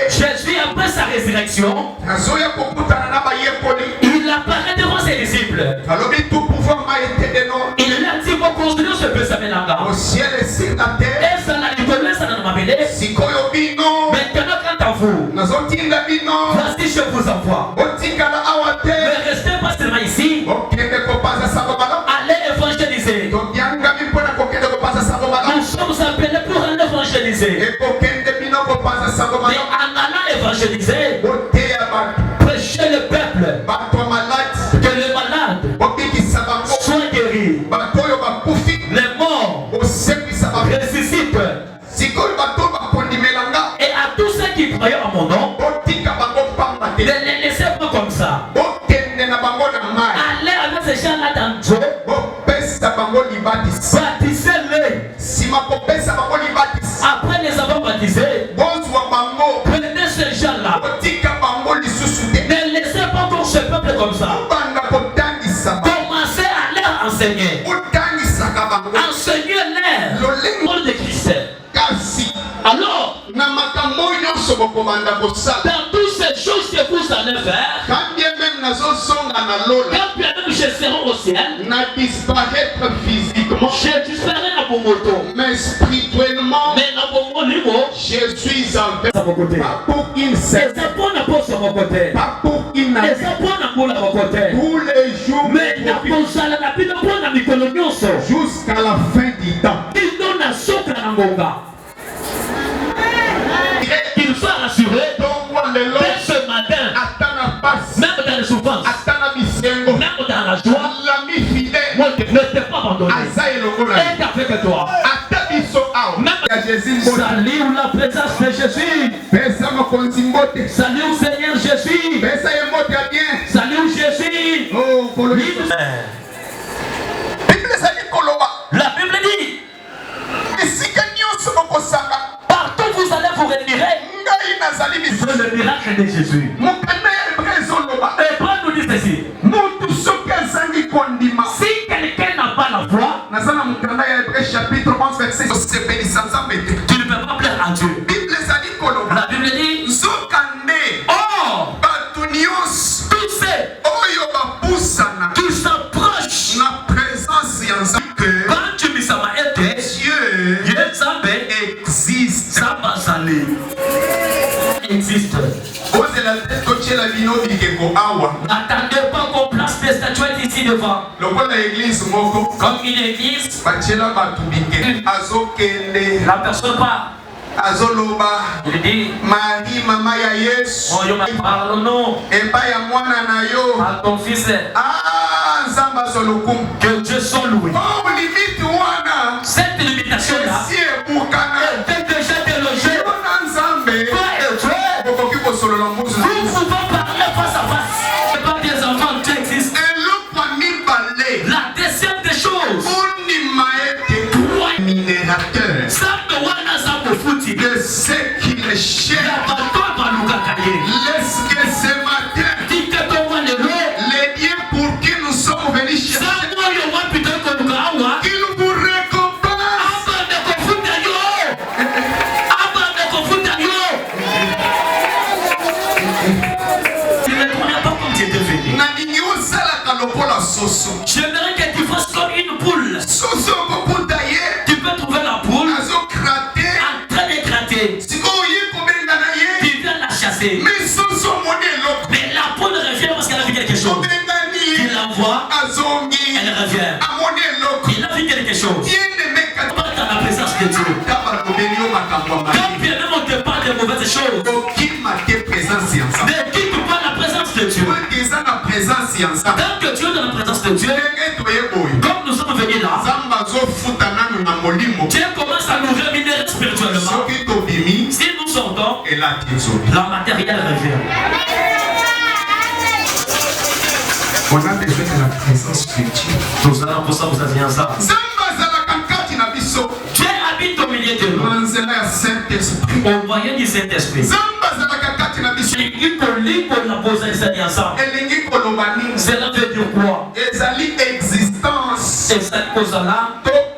Jésus, après sa résurrection, il apparaît devant ses disciples. Il leur dit qu'on construit ce peu ça maintenant. Et ça n'a pas ça n'a pas mêlé. Maintenant, quant à vous, voici je vous envoie. Ne restez pas seulement ici. Allez évangéliser. Nous sommes appelés pour aller évangéliser. Mais en allant évangéliser, prêcher le peuple que les malades soient guéris, les morts ressuscitent. Et à tous ceux qui croyaient en mon nom, ne les laissez pas comme ça. Allez avec ces gens-là dans Dieu. Baptisez-les. Après les avoir baptisés, prenez ces gens-là. Ne laissez pas encore ce peuple comme ça. Commencez à leur enseigner. Enseignez-leur le monde de Christ. Alors, dans toutes ces choses que vous allez faire, quand bien même je serai au ciel, je disparais à mon moto. Mais spirituellement, je suis avec mon côté. tous les jours, jusqu'à la fin du temps. Qu'il soit rassuré dès ce matin, même dans les souffrances, même dans la joie, ne t'es pas abandonné. Et avec toi. Salut la présence de Jésus. Salut Seigneur Jésus. Salut Jésus. La Bible dit, partout vous allez vous réunir. C'est le miracle de Jésus. Hébreu nous dit ceci. Si quelqu'un n'a pas la foi, tu ne peux pas plaire à Dieu. La Bible dit, oh, tous ceux qui s'approchent quand tu me sama ete, Dieu existe. Existe. N'attendez pas qu'on place des statuettes ici devant. Comme une église, la personne part. Il dit, Marie, maman ya Yesu, parle-nous à ton fils. Que Dieu soit loué. Cette limitation-là était déjà délogée. Toi et toi, nous pouvons parler face à face. Ce n'est pas des enfants qui existent. La deuxième des choses, de ce qu'il est cher. Laisse que ce matin, les dieux pour qui nous sommes venus chercher, qu'ils vous récompensent. J'aimerais que tu fasses comme une poule. Tu peux trouver la poule en train de gratter. Tu viens la chasser. Mais la poule revient parce qu'elle a vu quelque chose. Tu l'envoies, elle revient. Il a vu quelque chose. Pas dans la présence de Dieu. Quand bien même on te parle de mauvaises choses, ne quitte pas la présence de Dieu. Tant que Dieu est dans la présence de Dieu, comme nous sommes venus là, Dieu commence à nous rémunérer spirituellement. Si nous sortons, la matérielle revient. On a besoin de la présence spirituelle. Nous allons pour ça vous asseoir ça. Dieu habite au milieu de nous. Au moyen du Saint-Esprit. Cela veut dire quoi? Existence. Et cette cause-là,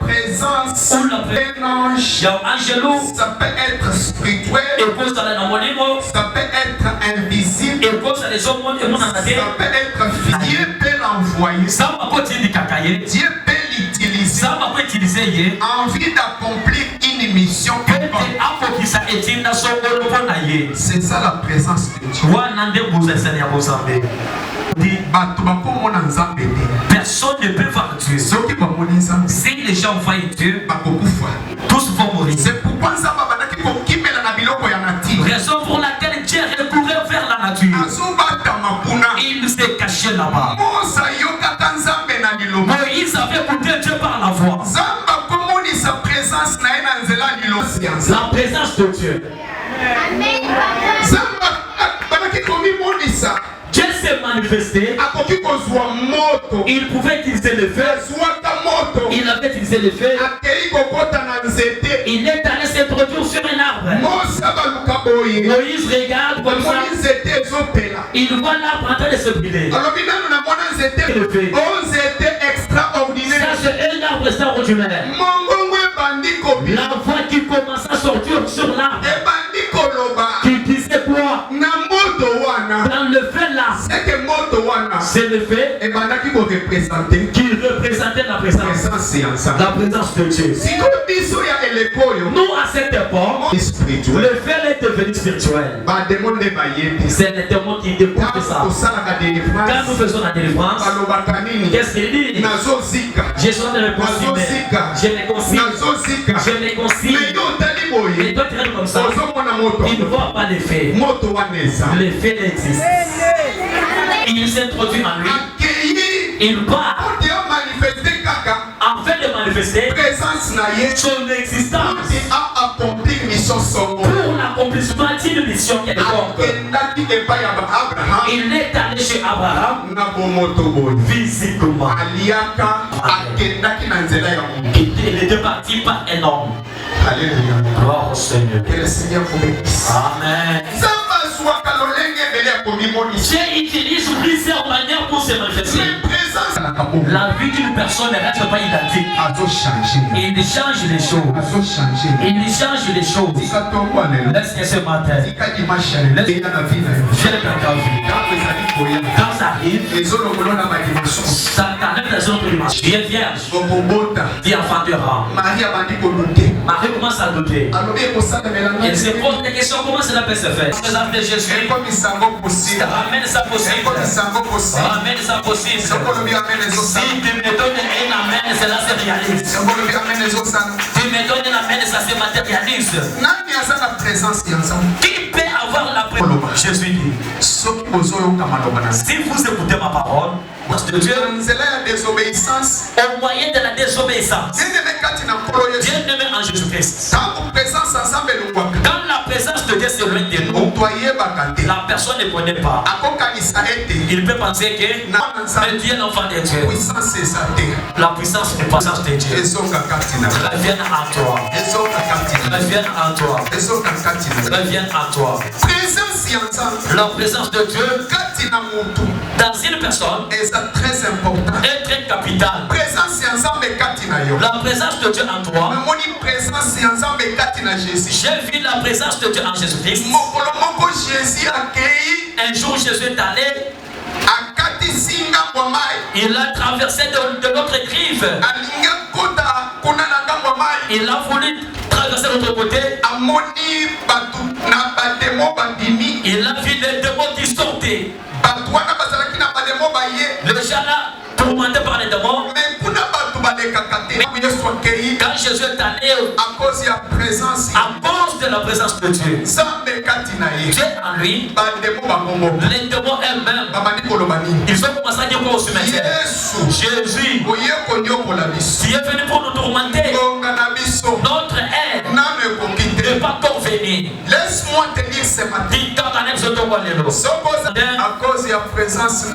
présence d'un ange, ça peut être spirituel, ça peut être invisible, ça peut être Dieu peut l'envoyer, Dieu peut l'utiliser en vue d'accomplir une mission quelconque. C'est ça la présence de Dieu. Personne ne peut voir Dieu. Si les gens voient Dieu, tous vont mourir. C'est pourquoi raison pour laquelle Dieu recourait vers la nature. Il s'est caché là-bas. Moïse avait écouté Dieu par la voix. La présence de Dieu. Dieu s'est manifesté. Il pouvait utiliser le feu. Il avait utilisé le feu. Il est allé s'introduire sur un arbre. Moïse regarde comme ça. Il voit l'arbre en train de se brûler. Ça, c'est un arbre extraordinaire. La voix qui commence à sortir sur l'arbre. Qui disait quoi? Dans le fait là, c'est le fait qui représentait la présence de Dieu. Nous à cette époque, le fait est devenu spirituel. C'est les démons qui découvrent ça. Quand nous faisons la délivrance, qu'est-ce qu'il dit? Je suis en train de me consigner. Je me consigne. Je me consigne. Et toi tu es comme ça. Il ne voit pas l'effet. L'effet existe. Il s'introduit en lui. Il part. En fait de manifester son existence pour l'accomplissement d'une mission quelconque. Il est allé chez Abraham physiquement. Il était parti par un homme. Alléluia. Gloire au Seigneur. Que le Seigneur vous bénisse. Amen. Dieu utilise plusieurs manières pour se manifester. La vie d'une personne ne reste pas identique. Il change les choses. Il change les choses. Laisse-moi ce matin. Quand ça arrive, ça t'enlève les autres dimensions. Tu es vierge. Tu enfanteras. Marie commence à douter. Elle se pose des questions. Comment cela peut se faire? Présence de Jésus. Ramène ça possible. Ramène ça possible. Si tu me donnes un amen, cela se réalise. Tu me donnes un amen, ça se matérialise. Qui peut avoir la présence? Jésus dit. Si vous écoutez ma parole, de Dieu, au moyen de la désobéissance, Dieu ne met en Jésus-Christ. Quand la présence de Dieu s'éloigne de nous, la personne ne connaît pas. Il peut penser que Dieu est l'enfant de Dieu. La puissance n'est pas la puissance de Dieu. Elle vient en toi. Elle vient en toi. Elle vient en toi. La présence de Dieu dans une personne est très important. Est très capitale. La présence de Dieu en toi. J'ai vu la présence de Dieu en Jésus-Christ. Un jour Jésus est allé. Il a traversé de l'autre rive. Il a voulu traverser de l'autre côté. Il a vu les démons qui sortaient. Les gens là, tourmentés par les démons. Quand Jésus est allé, à cause de la présence de Dieu, Dieu en lui, les démons eux-mêmes, ils ont commencé à dire quoi au cimetière? Jésus, tu es venu pour nous tourmenter. Notre aide n'est pas encore venue. Laisse-moi te dire ce matin. À cause de la présence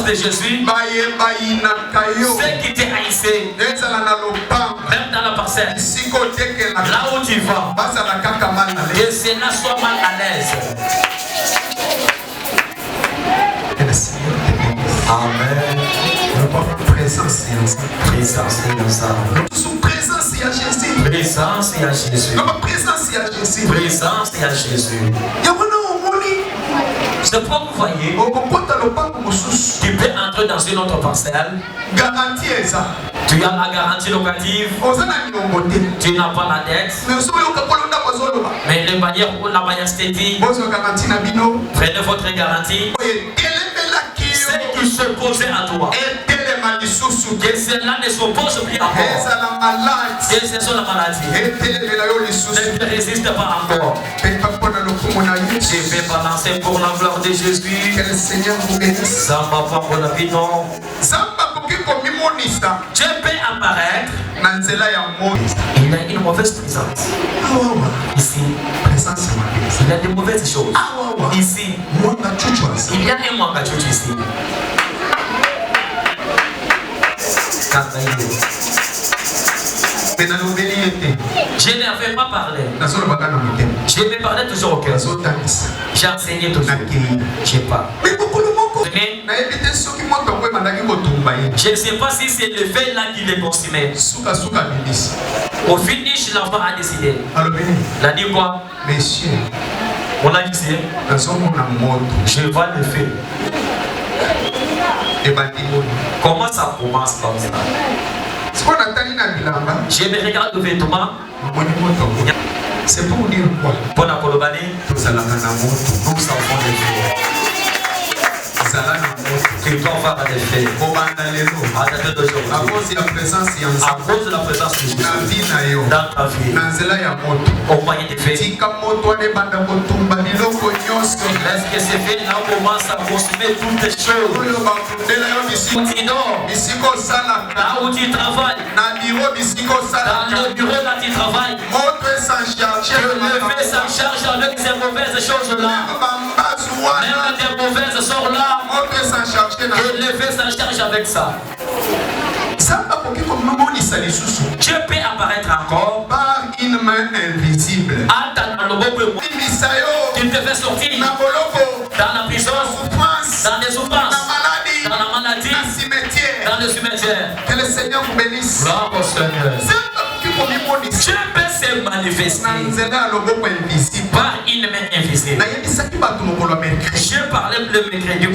de Jésus, ceux qui te haïssaient, même dans la parcelle, là où tu vas, que cela soit mal à l'aise. Amen. présence à Jésus. Présence à Jésus. C'est pourquoi vous voyez, tu peux entrer dans une autre parcelle. Tu as la garantie locative. Tu n'as pas la dette. Mais les bannières pour la bannière dit, prenez votre garantie. C'est qui s'opposait à toi. Que cela ne s'oppose plus à toi. Que ce soit la maladie. Ne te résiste pas encore. Je vais balancer pour la gloire de Jésus. Que le Seigneur vous bénisse. Samba pour la vie, non. Dieu peut apparaître. Il a une mauvaise présence. Ici, il y a des mauvaises choses. Ici, il y a un manque ici. Je n'avais pas parlé. Je vais parler toujours au cœur. J'ai enseigné toujours. Je sais pas. Je ne sais pas si c'est le fait là qui les consumait. Au finish, l'enfant a décidé. Il a dit quoi? Messieurs, on a dit je vois le feu. Comment ça commence comme ça? Je me regarde le vêtement. C'est pour dire quoi? Nous avons des feux. Que ton frère a des faits. À cause de la présence de Jésus dans ta vie, au moyen des faits. Est-ce que ces faits là commencent à consommer toutes les choses? Là où tu travailles, dans le bureau là tu travailles, que le fait s'en charge avec ces mauvaises choses là. Même des mauvaises sorts là, que le fait s'en charge avec ça. Dieu peut apparaître encore par une main invisible. Tu te fais sortir dans la prison, dans les souffrances, dans la maladie, dans le cimetière. Que le Seigneur vous bénisse. Gloire au Seigneur. Dieu peut se manifester par une main invisible. Je parlais le mercredi.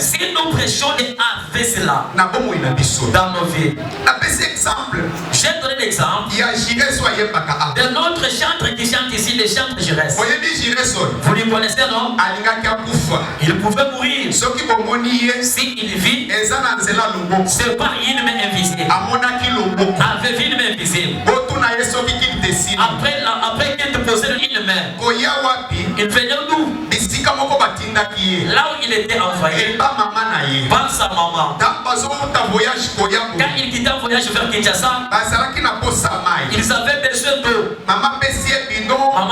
Si nous prêchons et avec cela dans nos vies, j'ai donné l'exemple de notre chantre qui chante ici, le chantre Giresse. Vous le connaissez, non? Il pouvait mourir. S'il vit, c'est par une main invisible. Avec une main invisible. Après qu'il te posait une main, il venait d'où? Là où il était envoyé par sa maman. Quand il quittait un voyage vers Kinshasa, ils avaient besoin d'eau. Maman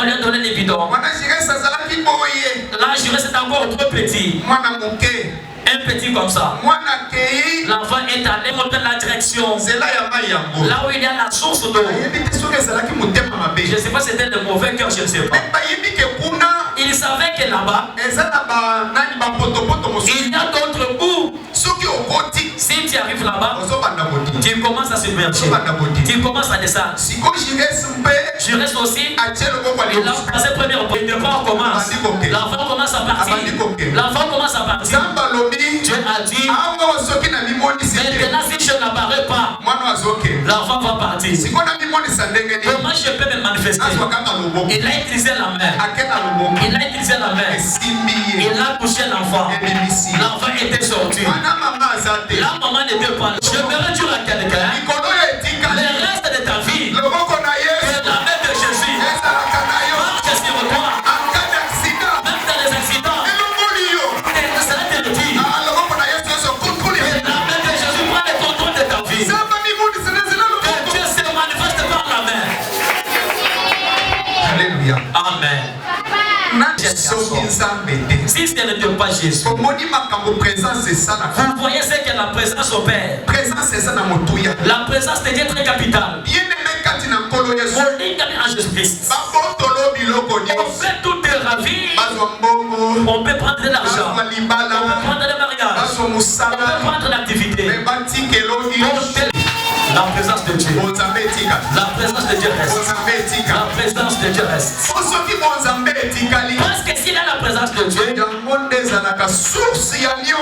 lui a donné les bidons. Là, Jurès est encore trop petit. Un petit comme ça. L'enfant est allé montrer la direction. Là où il y a la source d'eau. Je ne sais pas si c'était le mauvais cœur, je ne sais pas. Il savait que là-bas, il y a d'autres bouts. Si tu arrives là-bas, tu commences à submerger. Tu commences à descendre. Je reste aussi. Il a passé première fois. Le départ commence. L'enfant commence à partir. L'enfant commence à partir. Dieu a dit, maintenant si je n'apparais pas, l'enfant va partir. Comment je peux me manifester? Il a utilisé la main. Il a utilisé la main. Il a touché l'enfant. L'enfant était sorti. La maman n'était pas là. Je me dire à quelqu'un, le reste de ta vie, que la main de Jésus marche sur toi. Même dans les accidents. Cela te le dit. La main de Jésus prend le contrôle de ta vie. Que Dieu se manifeste par la main. Alléluia. Amen. Si ce n'était pas Jésus, vous voyez ce que la présence opère. La présence de Dieu est très capitale. En Jésus-Christ, on peut tout ravir. On peut prendre de l'argent. On peut prendre le mariage. On prendre l'activité. La présence de Dieu. La présence de Dieu reste. La présence de Dieu reste. Parce que s'il y a la présence de Dieu,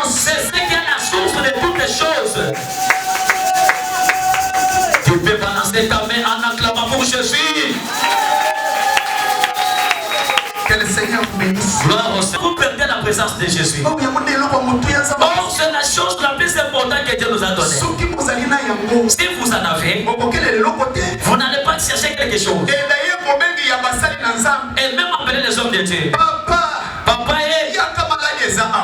c'est ce qui est la source de toutes les choses. Tu peux balancer ta main en acclamant pour Jésus. Que le Seigneur vous bénisse. Gloire au Seigneur. Vous perdez la présence de Jésus. Or, c'est la chose la plus importante que Dieu nous a donnée. Si vous en avez, vous n'allez pas chercher quelque chose. Et même appeler les hommes de Dieu. Papa,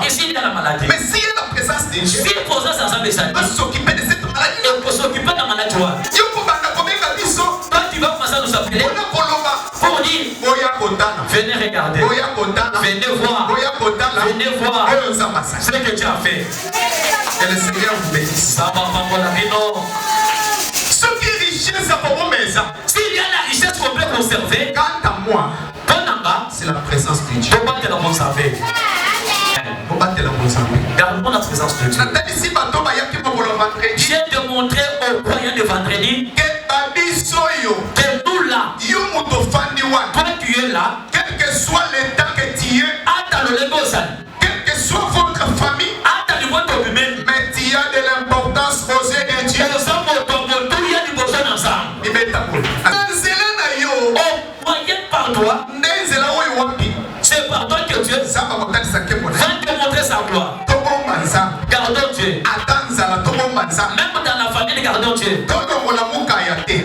ici il y a la maladie. Mais s'il y a la présence de Dieu, si vous posez ensemble ça, il va s'occuper de cette maladie. Et pour s'occuper de la maladie, toi, tu vas commencer à nous appeler pour dire venez regarder, venez voir, venez voir ce que tu as fait. Que le Seigneur vous bénisse. Ça va pas pour la vie, non. Ce qui est richesse à vos maisons. S'il y a la richesse qu'on peut conserver, quant à moi, c'est la présence de Dieu. Gardons la présence de Dieu. J'ai démontré au croyant de vendredi que nous là, toi tu es là, quel que soit l'état que tu es, quelle que soit votre famille, mais tu as de l'importance aux yeux de Dieu. Par toi, c'est par toi que Dieu va te montrer sa gloire. Gardons Dieu. Même dans la famille, gardons Dieu.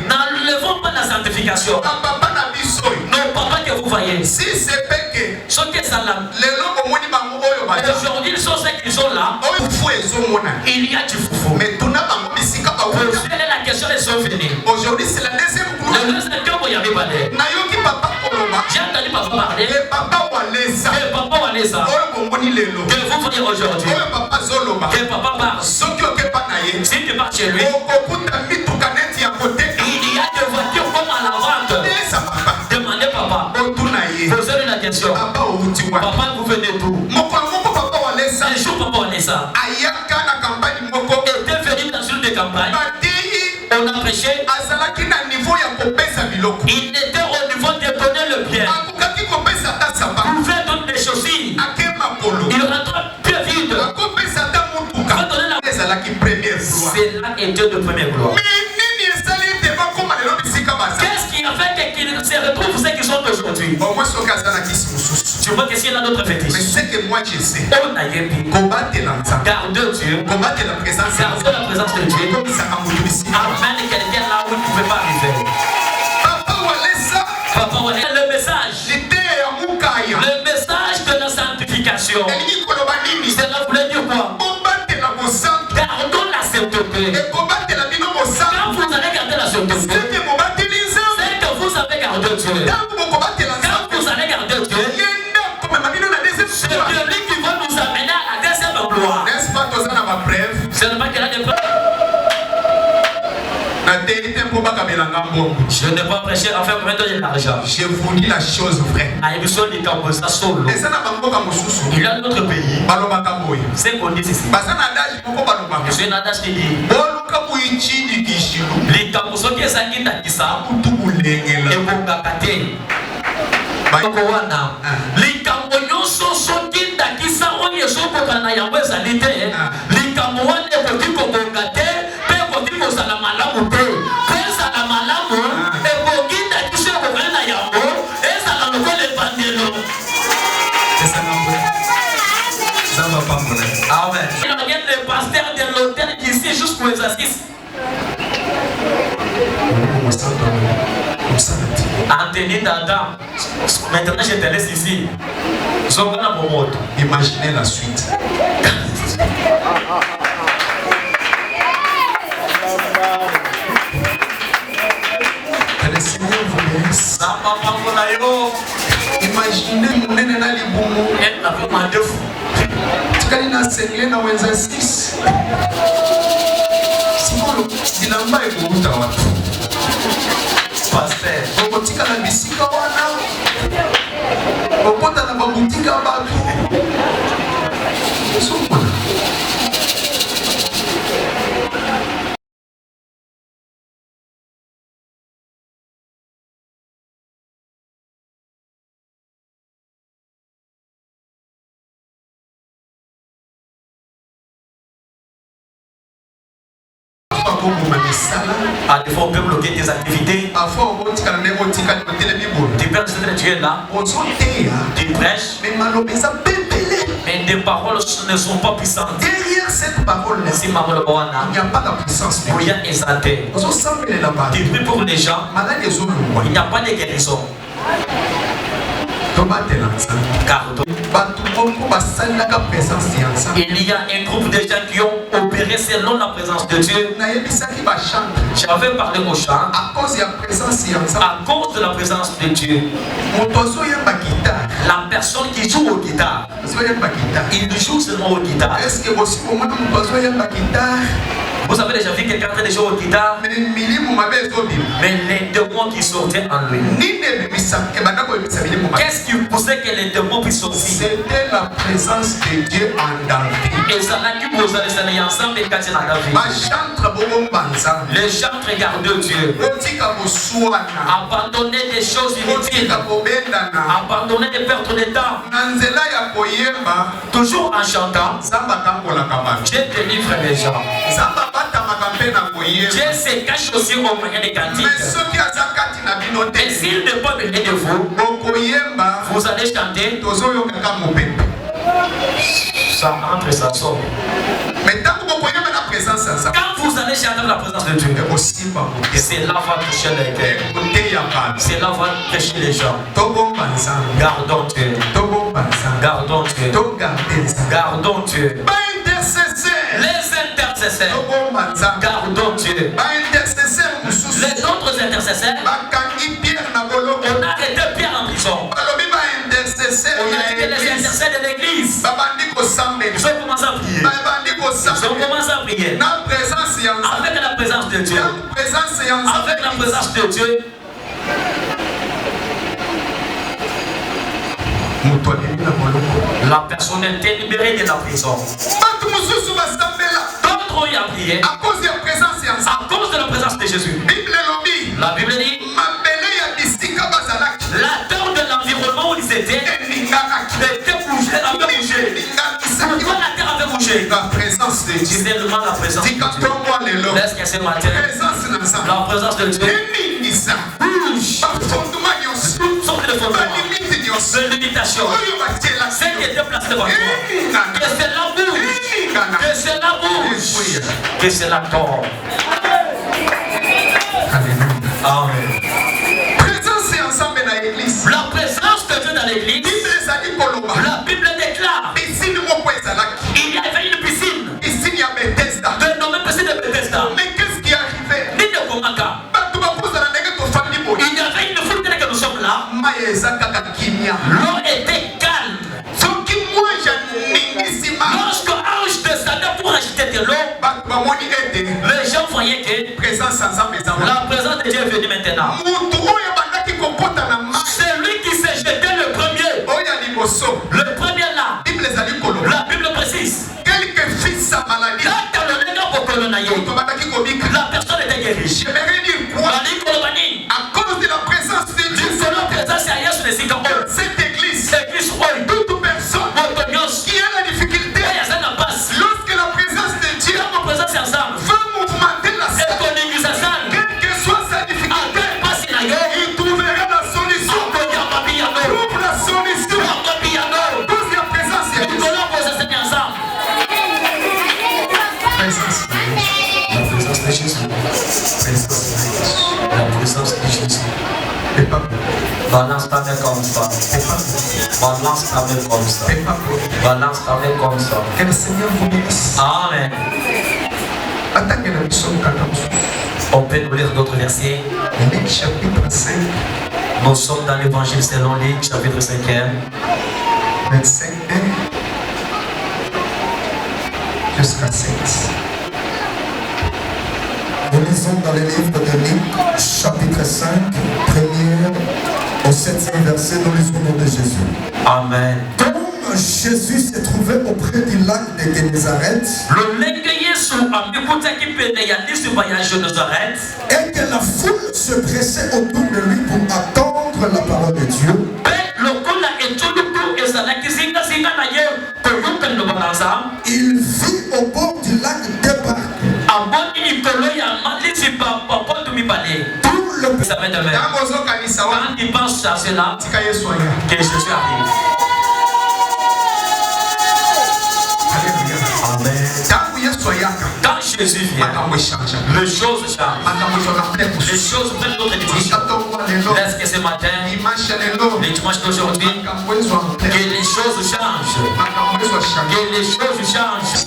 N'enlevons pas la sanctification. Nos papas que vous voyez, si c'est que aujourd'hui, ils sont ceux qui sont là. Il y a du foufou. Mais quelle est la question des sont venus? Aujourd'hui, c'est la deuxième couleur. Le deuxième camp, il n'y avait pas d'air. J'ai entendu papa parler. Et papa Walesa. Que vous voyez aujourd'hui. Que papa parle. Si tu pars chez lui, il y a des voitures comme à la vente. Demandez papa. Posez-lui la question. Papa, vous venez d'où? Un jour, papa Walesa était venu dans une des campagnes. On a prêché. Il était au niveau de donner le bien. Vous faites donner des chaussures. Il rentre plus vide. C'est là que Dieu de première gloire. Qu'est-ce qui a fait qu'ils se retrouvent ceux qui sont aujourd'hui? Tu vois que s'il y a d'autres fétiches. Mais c'est que moi je sais. On a yébi. Garde Dieu. Combattre la présence. Garde la présence de Dieu. Amen. Quelqu'un là où il ne pouvait pas arriver. Papa Walesa. Le message. Le message de la sanctification. Cela voulait dire quoi? Gardons la sainteté. Quand vous allez garder la sainteté, c'est que vous avez gardé Dieu. Quand vous allez garder Dieu, c'est lui qui va nous amener à la deuxième gloire. N'est-ce pas tous en ma preuve? Seulement qu'il a des preuves. Je n'ai pas prêché afin de mettre de l'argent. Je vous dis la chose vraie. Il y a d'autres pays. C'est qu'on dit ici. C'est un adage qui dit les Kamusoki Sangi Takisa et Bongakate. Les Kamoyoso Soki Takisa, on y est sur Kokanayamwe Salite. Les Kamoan et Kotiko Bongate, Pekotiko Salamalamoute. Amen. Il regarde le pasteur de l'hôtel ici jusqu'aux exercices. Anthony Dada, maintenant je te laisse ici. Imaginez la suite. Que le Seigneur vous bénisse. Imaginez mon nene na libumu. Tikali na sengle na wenza 6. Simolo bilamba ekuta watu. Pasteur, okotika na bisika wana. Okota na babutika batu. Sokona. À des fois, on peut bloquer tes activités. Tu peux rester tu es là. Tu prêches. Mais tes paroles ne sont pas puissantes. Derrière cette parole, il n'y a pas la puissance. Il y a des athées. Tu pries pour les gens. Il n'y a pas de guérison. Car il y a un groupe de gens qui ont opéré selon la présence de Dieu. J'avais parlé au chant à cause de la présence de Dieu. La personne qui joue au guitare, il joue seulement au guitare. Vous avez déjà vu quelqu'un qui joue au guitare, mais les démons qui sortaient en lui. Qu'est-ce qui poussait que les démons puissent sortir? C'était la présence de Dieu en David. Et ça n'a qui vous allez s'en ensemble et quand il y a David. Les gens regardent Dieu. Abandonner des choses inutiles. Abandonner des pertes de temps. Toujours en chantant. Dieu délivre les gens. Dieu se cache aussi au moyen des cantiques. Et s'il ne peut pas venir de vous, vous allez chanter. Ça entre, ça sort. Quand vous allez chanter la présence de Dieu, c'est là va toucher les cœurs. C'est là va toucher les gens. Gardons Dieu. Gardons Dieu. Gardons Dieu. Les intercesseurs. Gardons Dieu. Les autres intercesseurs. On a arrêté Pierre en prison. On a arrêté les intercesseurs de l'église. Ils ont commencé à prier. Ils ont commencé à prier. Avec la présence de Dieu. Avec la présence de Dieu. La personne est libérée de la prison. D'autres ont prié à cause de la présence de Jésus. La Bible dit la terre de l'environnement où ils étaient bougé, avait bougé. Pourquoi la terre avait bougé? La présence de Dieu. C'est seulement la présence de Dieu. Laisse que ce matin, la présence de Dieu bouge. Toutes sortes de fondements, de limitations. C'est qui était placé devant toi. Que cela bouge. Que cela bouge. Que cela tombe. Amen. La présence de Dieu dans l'église. La Bible déclare. Il y avait une piscine. De nommé piscine de Bethesda. Mais qu'est-ce qui est arrivé? Ni de Komaka. Il y avait une foule que nous sommes là. L'eau était calme. Lorsque l'ange descendait pour acheter de l'eau, les gens voyaient que la présence de Dieu est venue maintenant. C'est lui qui s'est jeté le premier. Le premier là. La Bible précise. La personne était guérie. À cause de la présence de Dieu, cette église, toute personne qui a la difficulté, lorsque la présence de Dieu va mouvementer la salle, quelle que soit sa difficulté, il trouvera la solution. Trouve la solution. Cause de la présence de Dieu. La présence de Jésus. La présence de Jésus. Balance ta main comme ça. Balance ta main comme ça. Balance ta main comme ça. Que le Seigneur vous bénisse. Amen. On peut nous lire d'autres versets. Luc chapitre 5. Nous sommes dans l'évangile selon Luc, chapitre 5e. 25, 1 jusqu'à 7. Nous lisons dans le livre de Luc, chapitre 5, 1er au 7e verset, nous lisons le nom de Jésus. Amen. Comme Jésus se trouvait auprès du lac de Génézareth, et que la foule se pressait autour de lui pour attendre la parole de Dieu, il vit au bord du lac deux barques, Tout le Ça va demain. Quand il pense à cela, que Jésus arrive. Amen. Quand Jésus vient, les choses changent. Les choses prennent d'autres dimensions. Est-ce que ce matin, les dimanches d'aujourd'hui, que les choses changent. Que les choses changent.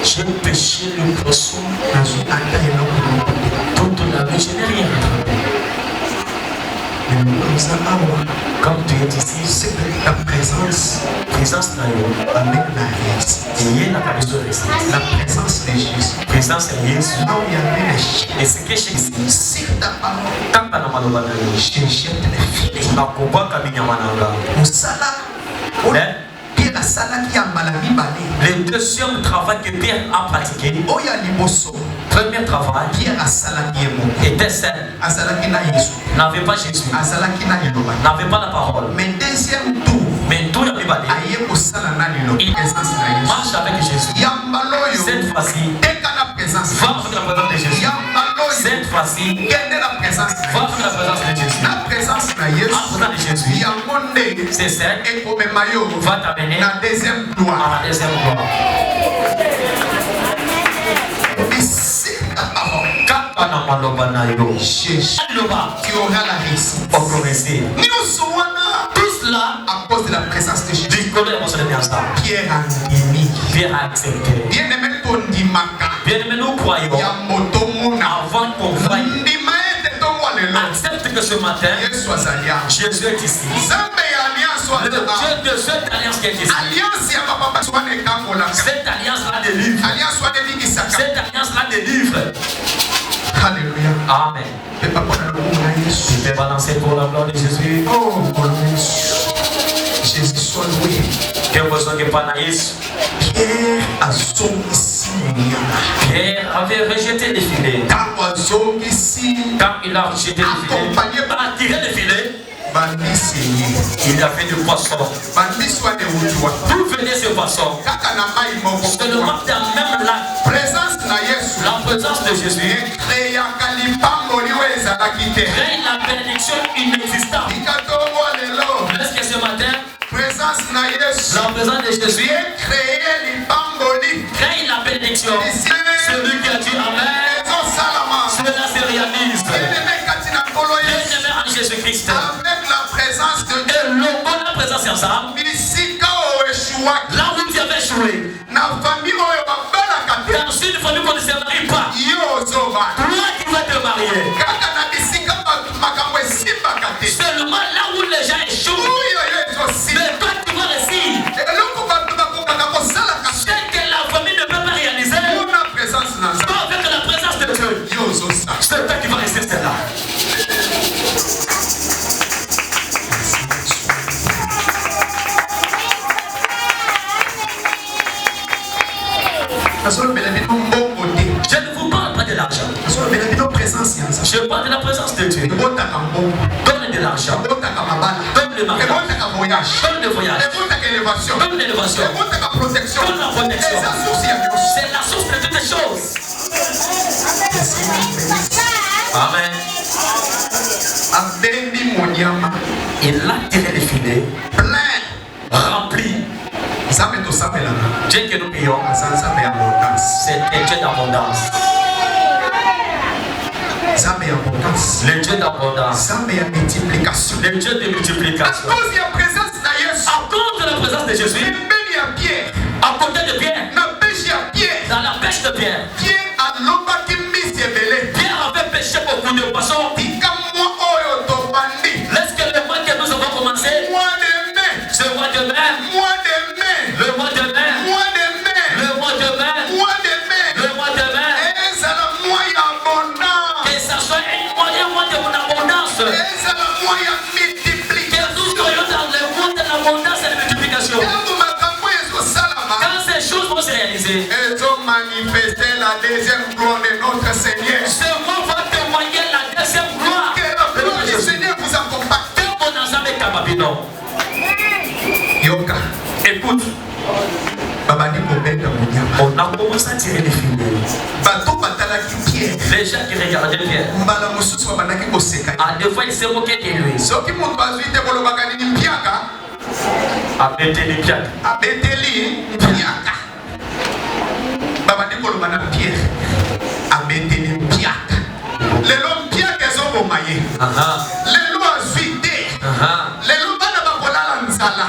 J'ai péché le poisson. Toute la vie, je n'ai rien. Comme tu es ici, c'est ta présence amène la réussite. La présence de Jésus. Présence de Jésus. Et ce que Jésus dit, quand tu as mal je jette les filets. Le deuxième travail que Pierre a pratiqué, premier travail, était celle, n'avait pas Jésus, n'avait pas la parole. Mais deuxième tour, il marche avec Jésus. Cette fois-ci, va avec la présence de Jésus. Cette fois-ci, va avec la présence de Jésus. La présence de Jésus, c'est celle qui va t'amener à la deuxième gloire. Quand tu auras la réussite. Tout cela à cause de la présence de Jésus. Pierre a accepté. Bien-aimé, nous croyons. Avant qu'on voie, accepte que ce matin, Jésus est ici. Le Dieu de cette alliance qui est ici. Cette alliance-là délivre. Cette alliance-là délivre. Alléluia. Amen. Je vais balancer pour la gloire de Jésus. Oh, Jésus soit loué. Que besoin que Panaïs. Pierre a son ici. Pierre avait rejeté les filets. Quand il a rejeté les filets, a tiré les filets. Il a fait du poisson. D'où venait ce poisson? Seulement dans même la présence de Jésus crée la bénédiction inexistante. Est-ce que ce matin, la présence de Jésus crée la bénédiction? Celui qui a dit Amen, cela se réalise. Bien-aimé en Jésus-Christ. Avec la présence de Dieu. Et le bon la présence ensemble. Là où tu avais échoué. Dans une famille qu'on ne se marie pas. Toi qui vas te marier. Seulement là où les gens échouent. Mais toi tu vas réussir. C'est que la famille ne peut pas réaliser. Toi avec la présence de Dieu. C'est toi qui vas résister là. Je ne vous parle pas de l'argent. Je parle de la présence de Dieu. Donne de l'argent. Donne le mariage. Donne le voyage. Donne l'élévation. Donne la protection. C'est la source de toutes les choses. Amen. Il a tiré les filets. Rempli. Dieu que nous prions, c'est un Dieu d'abondance. Le Dieu d'abondance. Le Dieu de multiplication. À cause de la présence de Jésus, à côté de Pierre, dans la pêche de Pierre, Pierre avait pêché beaucoup de poissons. Est-ce que le mois que nous avons commencé, ce mois de mai, le mois de mai, le mois de mai, le mois de mai, que ça soit un mois de mon abondance, que nous soyons dans le monde de l'abondance et de la multiplication. Quand ces choses vont se réaliser, elles ont manifesté la deuxième gloire de notre Seigneur. Ce mois va témoigner la deuxième gloire. Que la gloire du Seigneur vous accompagne. Yoka, écoute. On a commencé à tirer les filets. Les gens qui regardaient Pierre. Ah, des fois, ils se moquaient de lui. Abeteli Piaka. Pierre. Abeteli Piaka. Les lois Piaka sont au maillet. Les lois vidées. Les lois de Bakola Nzala.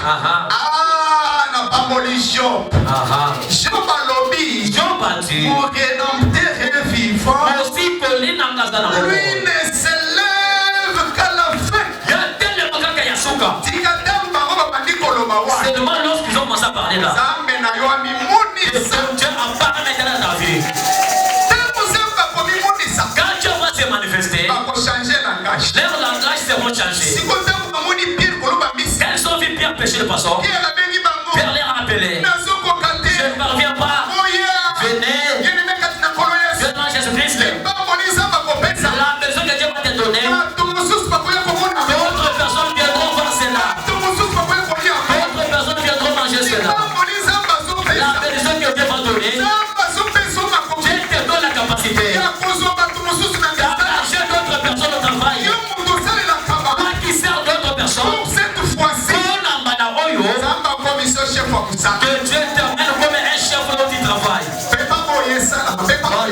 Na Bamolition. Job a lobby. Job a dit. Pour rédempteur et vivant. Aussi Pauline Angazana. Lui ne s'élève qu'à la fin. Il y a tellement de gens qui sont là. C'est seulement lorsqu'ils ont commencé à parler là. Que Dieu a parlé maintenant dans ta vie. Quand Dieu va se manifester, leur langage seront changés. Quand ils ont vu Pierre pécher le poisson, Pierre les a appelés. Je ne parviens pas. Venez. Venez Jésus-Christ. La maison que Dieu va te donner. D'autres personnes viendront voir cela. D'autres personnes viendront manger cela. La maison que Dieu va donner. Dieu te donne la capacité. D'engager d'autres personnes au travail. Pas qui sert d'autres personnes. Que Dieu t'amène comme un chef dans ton travail.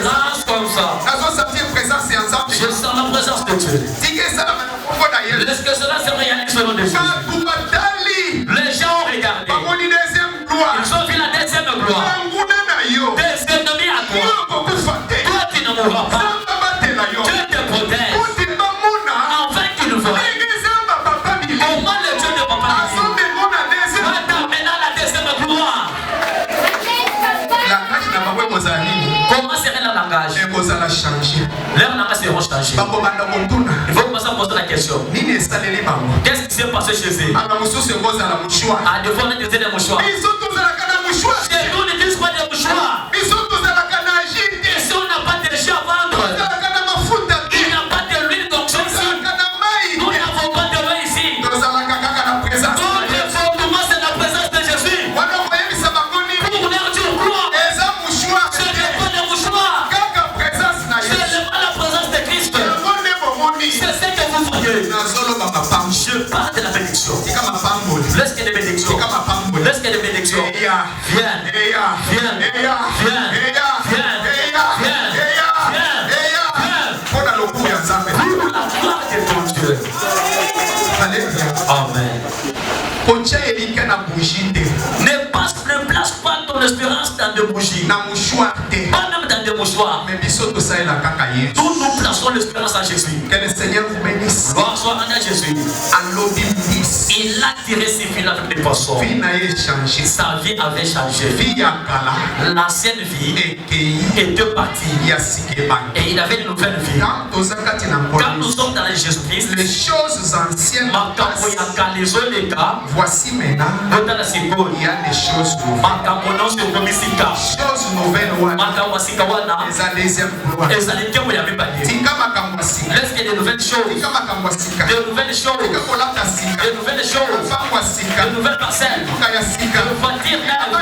Lance comme ça. Je sens la présence de Dieu. Est-ce que cela se réalise selon des choses? Les gens ont regardé. Ils ont vu la deuxième gloire. Des ennemis à toi. Toi tu ne mourras pas. Dieu te protège. Enfin qu'il nous voit. Comment le Dieu de papa va t'amener à la deuxième gloire? Comment serait leur langage? Leurs langages seront changés. Il faut commencer à poser la question. Qu'est-ce qui s'est passé chez eux? Ah, des fois on a des mouchoirs. Chez nous, on n'utilise pas des mouchoirs. Ici, on n'a pas de jus à vendre. Il n'y a pas de l'huile d'onction ici. Nous n'avons pas de l'eau ici. Tout le fondement, c'est la présence de Jésus. Pour leur dire quoi? Ce n'est pas des mouchoirs. Ce n'est pas la présence de Christ. C'est ce que vous voyez. Je parle de la bénédiction. Laisse qu'il y ait des bénédictions. Laisse qu'il y ait des bénédictions. Viens. Viens. Viens. Pour la gloire de ton Dieu. Amen. Ne place pas ton espérance dans des bougies. Pas même dans des mouchoirs. Tous nous plaçons l'espérance en Jésus. Que le Seigneur vous bénisse. Gloire soit à Jésus. Il a tiré ses fils avec des poissons. Sa vie avait changé. L'ancienne vie était partie. Et il avait une nouvelle vie. Quand nous sommes dans Jésus-Christ, les choses anciennes voici maintenant, il y a des choses nouvelles. Choses nouvelles, les deuxième gloire. Laisse qu'il y ait de nouvelles choses. De nouvelles choses. De nouvelles choses. De nouvelles parcelles. De voitures neuves.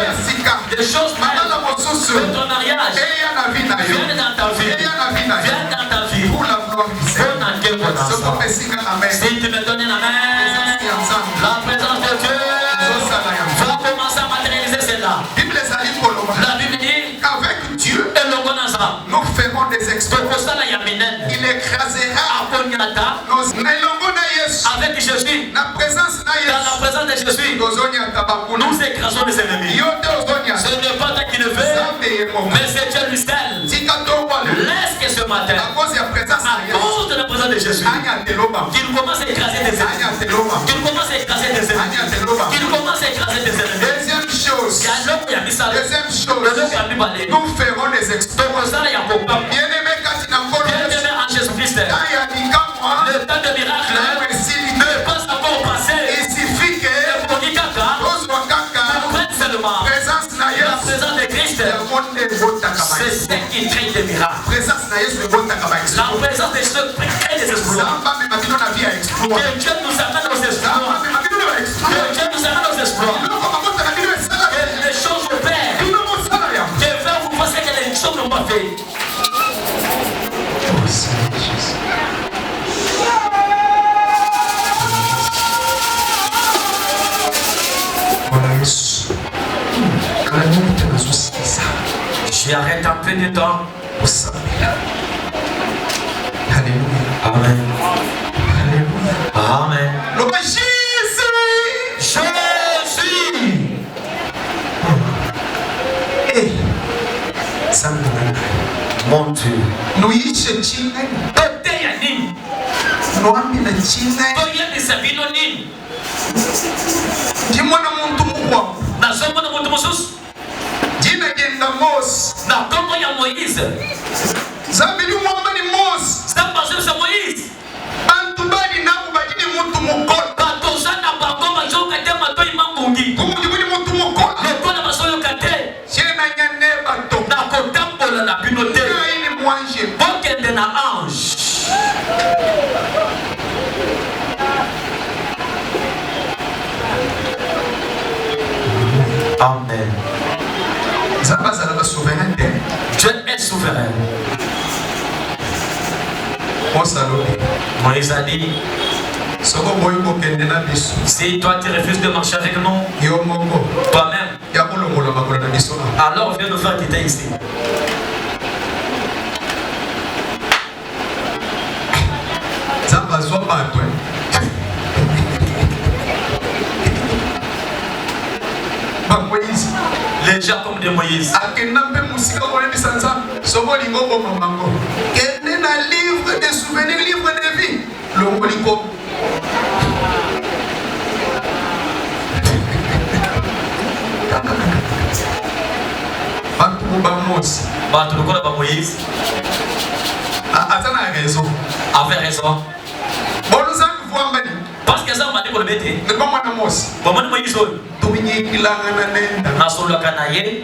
Des choses neuves. Votre mariage. Viens dans ta vie. Viens dans ta vie. Pour la gloire du Seigneur. Si tu me donnes la main, la présence de Dieu va commencer à matérialiser cela. La Bible dit qu'avec Dieu, nous ferons des exploits. Il écrasera avec Jésus. Dans la présence de Jésus, nous écrasons les ennemis. Ce n'est pas toi qui le fais, mais c'est Dieu lui seul. Laisse que ce matin, à cause de la présence de Jésus, qu'il commence à écraser des ennemis. Qu'il commence à écraser des ennemis. Qu'il commence à écraser des ennemis. Deuxième chose, nous ferons des exploits. Bien-aimé en Jésus-Christ, le temps de miracle ne pas encore passé. Il suffit que seulement la présence de Christ, c'est ce qui crée des miracles. La présence de Jésus crée des exploits. Que Dieu nous amène aux exploits. Que Dieu nous amène aux exploits. Que les choses opèrent. Tu arrêtes un peu de temps. Alléluia. Amen. Alléluia. Amen. Le Jésus. Eh. Ça me donne. Mon Dieu. Nous y cherchons. Nous avons la Chine. Dis-moi dans mon tour. Dis-moi dans Mos. Zabili mwambani Mos. Antubali na kubajini mtu mukolo. Kumujibuni mtu mukolo. Shena nyane bato. Ini mwanje. Amen. Dieu est souverain. Moïse a dit, si toi tu refuses de marcher avec nous, toi-même, alors viens nous faire quitter ici. Les gens comme de Moïse. Livre de souvenirs, livre de vie. Le Moliko. Moïse avait raison. Parce que ça m'a dit pour le bête. Comment Moïse na solo kanaye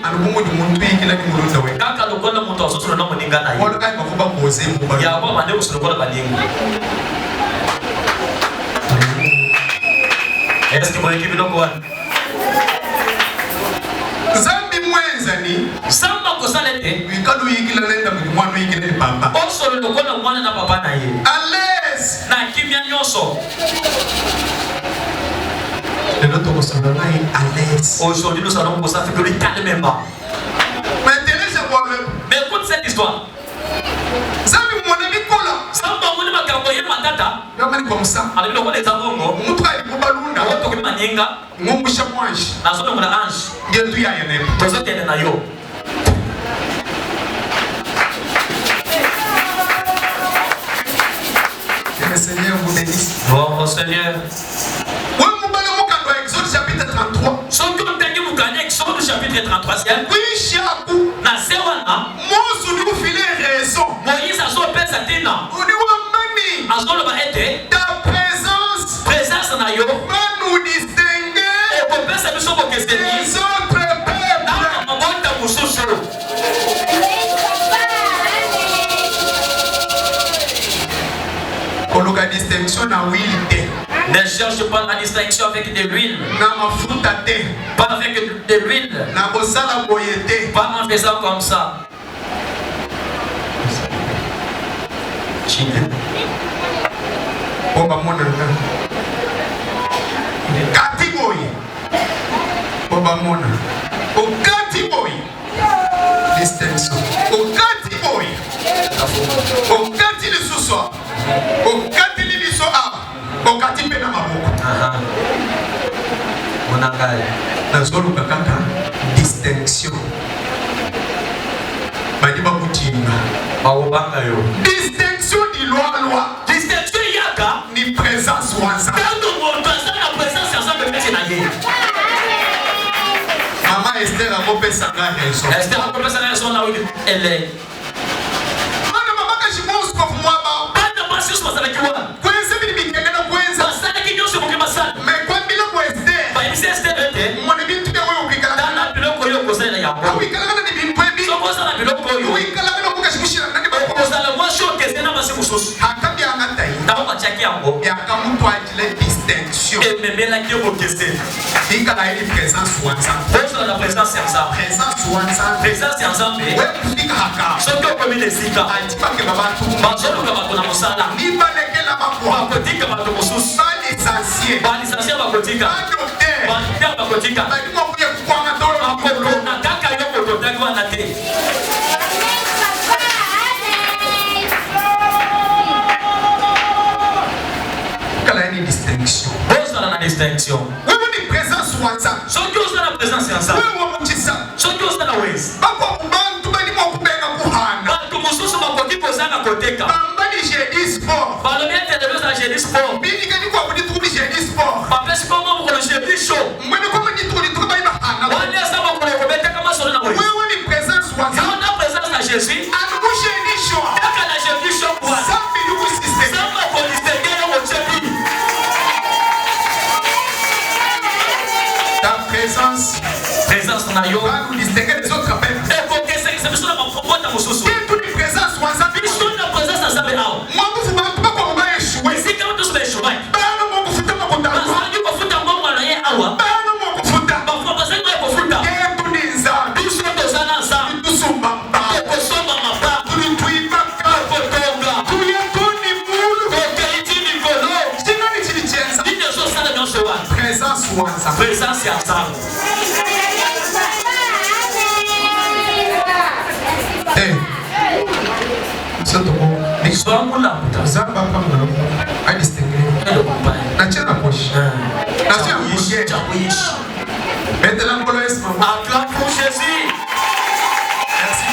kaka lokola moto asosolo na moninga na ye ya ba mande usolo kola balingo. Est-ce que vous avez vu le quoi? Zambi mwenzani samba kosalete wikadu yikila lenda mwana yikila ni papa osolo lokola mwana na papa na ye ales na kimya nyonso. Aujourd'hui, nous allons pour ça faire que le calmement. Mais écoute cette histoire. Le Seigneur vous bénisse. Bon Seigneur. Chapitre 33. Exode chapitre 33. Moïse a son père Satina. Ta présence na yo va nous distinguer des autres peuples. La distinction na huile. Ne cherche pas la distinction avec de l'huile. Pas avec de l'huile. Pas en faisant comme ça. Distinction. Distinction. Distinction di loi. Distinction yaka ni présence wanza. Maman Esther a mopé sa raison. Esther a mopé sa raison là où elle est. Distinction. Et même la qui est il y a une présence la présence ensemble. Présence ensemble. Ce que vous pouvez les citer. Quelle est une distinction? Pose la distinction. Oui, une présence ou ensemble. Ce qui est la présence est ensemble. Oui, on dit ça. Ce qui est la ways. Papa, tu m'as dit mon copain à Kuhana. Tu me soucies ma côté pour ça à côté. Papa, j'ai dit sport. Par le bien de l'autre, j'ai dit sport. Bini, quand tu vas dire tout, j'ai dit sport. Papa, c'est comment vous le j'ai dit chaud. Moi, je comment dit tout, tu vas dire Hana. On est ça, on va mettre comment sur la ways. Oui, oui, une présence ou ensemble. On a présence à Jésus. À nous, j'ai dit chaud. Quand la Jésus chaud pour ça. Ça, mais nous, système. Ça va pour distinguer au Jésus. Ta présence. Présence na yo. Va nous distinguer des autres appels. Et pour que c'est que c'est ma propre à mon sous. Quelle toute une présence ou ensemble. Ils sont la présence à Zabé Ao. Moi, vous ne pouvez pas comment on va échouer. Si quand tous mes chemins. Bah, non, mon coup, foutre ma contact. Parce que tu peux foutre un bon moyen à moi. Bah, non, mon coup, foutre. Parfois, parce que tu peux foutre. Quelle toute une zone. Nous sommes tous ensemble. Nous sommes pas. Nous sommes en part. Tous les tweets, pas grave. Tous les tours, les moules. Sinon, les tiliens, ça. Présence ou ensemble. Présence et ensemble. Eh. C'est tout bon. Sois mon là. Ça va pas me à distinguer. La tienne la poche. La tienne la poche. Maintenant, on laisse maman. Acclame pour Jésus. Merci,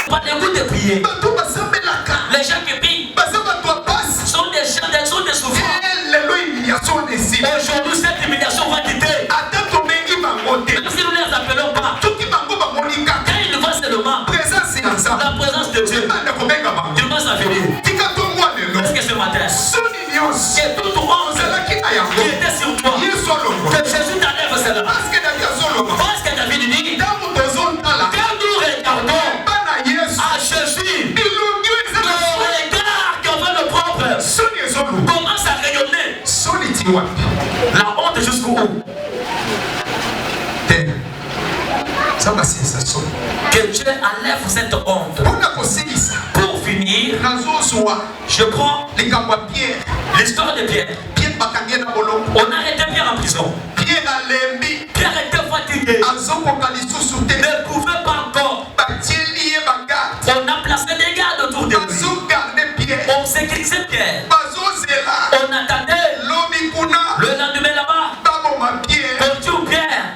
Pas de goût de prier. maman. Tout va s'appeler la carte. Les gens qui prient Parce que toi passe. sont des gens, sont des souffrants. Les lois humiliation ici. Aujourd'hui, cette humiliation va quitter. Attends ton mec qui va monter. Même si nous ne les appelons pas, Tout qui va monter. quand ils le voient seulement, Présence et ensemble. la présence de Dieu, Dieu va s'affaiblir. Est-ce que ce matin, que tout le monde qui était sur toi, que Jésus t'enlève cela. Parce que David dit, quand nous regardons à Jésus, le regard qu'on veut le propre commence à rayonner. La honte jusqu'au bout. Ça va sensation. Que Dieu enlève cette honte. Pour finir, je prends l'histoire de Pierre. On a arrêté Pierre en prison. Pierre était fatigué. Ne pouvait pas encore. On a placé des gardes autour de lui. On sécurisait Pierre. On attendait le lendemain là-bas. Pour Pierre.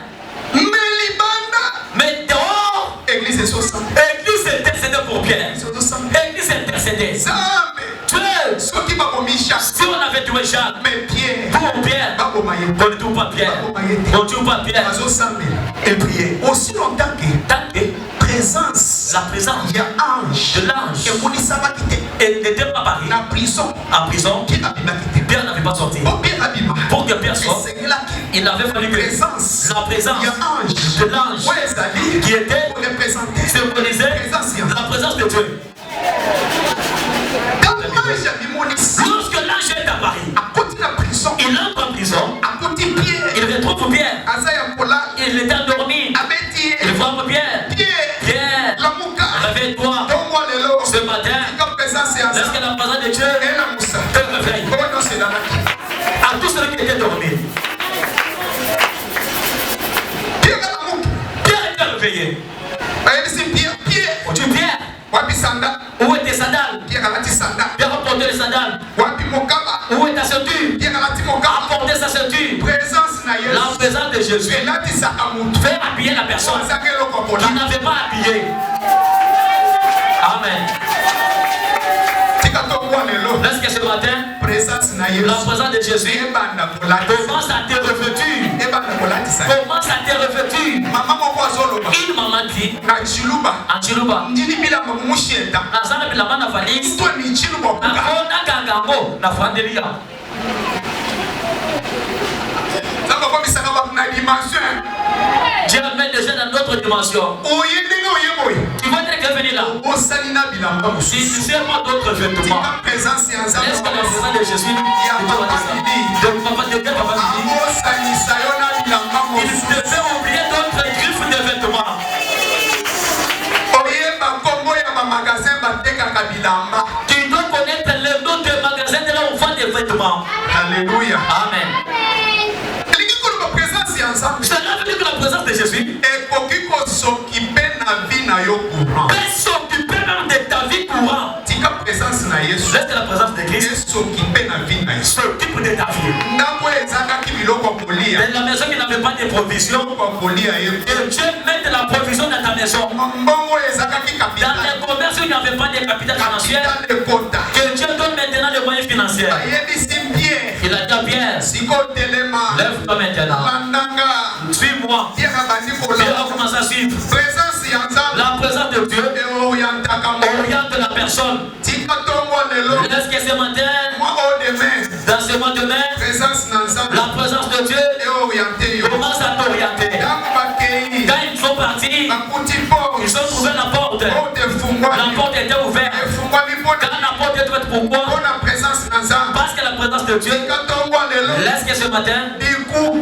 Mais dehors, Église intercédait pour Pierre. Église intercédait. Dieu, si on avait tué Jacques, pour Pierre, on ne tue pas Pierre. On ne tue pas Pierre. Et prier. Aussi longtemps que présence, la présence il y a ange de l'ange et Mouni ça va quitter. et n'était pas Paris. La prison, En prison, Pierre n'avait pas sorti. Pour que Pierre sorte, il avait fallu que la présence de l'ange qui était symbolisée la présence de Dieu. Lorsque l'ange est apparu, il entre en prison, il retrouve Pierre. Il était endormi. Il frappe Pierre. Pierre, réveille-toi. Ce matin, est-ce que la présence de Dieu te réveille? À tous ceux qui étaient dormis. Pierre était réveillé. Tu Pierre, où est tes sandales? Pierre a porté les sandales. Où est ta ceinture? A porté sa ceinture. La présence de Jésus fait habiller la personne qui n'avait pas habillé. Amen. Est-ce que ce matin, la présence de Jésus commence à te revêtir? Commence à te revêtir. Une maman dit, en Chiluba, Nazana bilamba na valise, na gangango na fandelia. Dieu amène les gens dans d'autres dimensions. Tu vas être venu là. Si tu sais pas d'autres vêtements, est-ce que la présence de Jésus de papa de Dieu, papa il te fait oublier d'autres griffes de vêtements. Tu dois connaître le nom des magasins de là où on vend des vêtements. Alléluia. Amen. Cela veut dire que la présence de Jésus peut s'occuper même de ta vie courante. Yesu. Laisse que la présence de Christ S'occuper na vie na Yesu. s'occupe de ta vie. Ndako ezaka ki biloko kolia. Dans la maison qui n'avait pas de provision, Biloko kolia ye. que Dieu mette la provision dans ta maison. Mbongo ezaka ki Dans capital. les commerces où il n'y avait pas de capital financier, Capital de kota. que Dieu donne maintenant les moyens financiers. Ayebisi Pierre. Il a dit à Pierre, Siko telema. lève-toi maintenant. Landanga. Suis-moi. Pierre abandi Pierre kola. a commencé à suivre. Présence ya Nzambe. La présence de Dieu Orientaka mo. oriente la personne. Tika tongo lelo. Laisse que ce matin, Moi au demain. dans ce mois de mai, Présence na Nzambe. la présence de Dieu Orienté yo. commence à t'orienter. Tango bakei. Quand ils sont partis, Bakuti po. ils ont trouvé la porte. Porte fungwa. La porte était ouverte. Efungwa mipona. Quand la porte est ouverte, pourquoi? Pour la présence na Nzambe. Parce que la présence de Dieu, Tika tongo lelo. laisse que ce matin, Dikuke.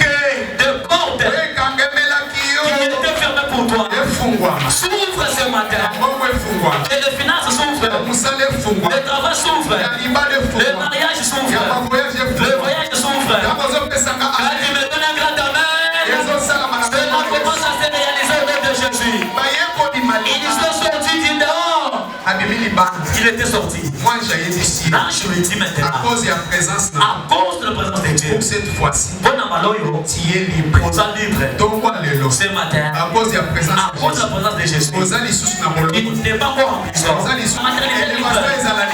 des portes Ekangemelaki yo. qui étaient fermées pour toi Efungwa. s'ouvrent ce matin. Bongo efungwa. Et les finances s'ouvrent. Musala efungwa. Le travail s'ouvre. Ya libala Le efungwa. mariage Ya s'ouvre. mavoyage Le efungwa. voyage s'ouvre. Ya bozopesanga Quand tu me donnes un grand amen, ezosalama na cela commence à se réaliser au nom de Jésus. bayekoli Ils malika sont sortis du dehors. abimi libanda. Il était sorti. Moi j'ayebisi Là, je lui dis à maintenant, cause ya présence na à cause de la présence de Dieu, pour cette fois-ci bon amaloyo, tu es libre. oza libre. Tongwa lelo Ce matin, à cause ya présence à cause de la présence de Jésus, oza lisusu na moloko. il n'est pas encore en prison. Oza lisusu La maternité libre,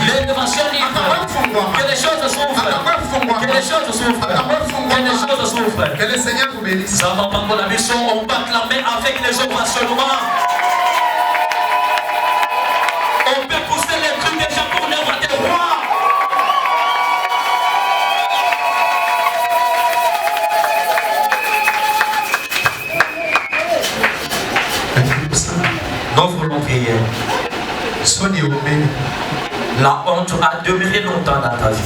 l'élévation libre, que les choses s'ouvrent, que les choses s'ouvrent, que les choses s'ouvrent. Que le Seigneur vous bénisse. Ça va pas pour la mission, on bat la main avec les ovationnements. On peut pousser les trucs déjà pour l'œuvre des rois. Nous voulons prier. Sonia Obéni. La honte a demeuré longtemps dans ta vie.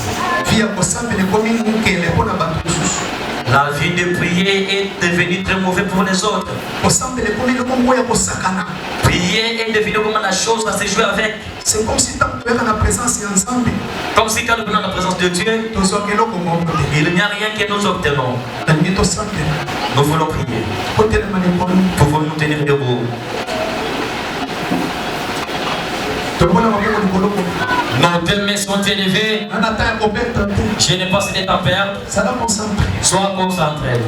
Via kosambele komi mukele pona bato mosusu. La vie de prier est devenue très mauvaise pour les autres. Kosambele komi lokongo ya kosakana. Prier est devenu comme la chose à se jouer avec. C'est comme si tant tu es dans la présence ya Nzambe. Comme si quand nous venons dans la présence de Dieu, Tozwa keloko moko te. il n'y a rien que nous obtenons. Tangi tosambela. Nous voulons prier. Kotelema likolo. Pouvons nous tenir debout. Tomona maboko likolo ko. Nos deux mains sont élevées. Nana ta ya kobeta te. Je n'ai pas cédé ta perte. Sala concentré. Sois concentré.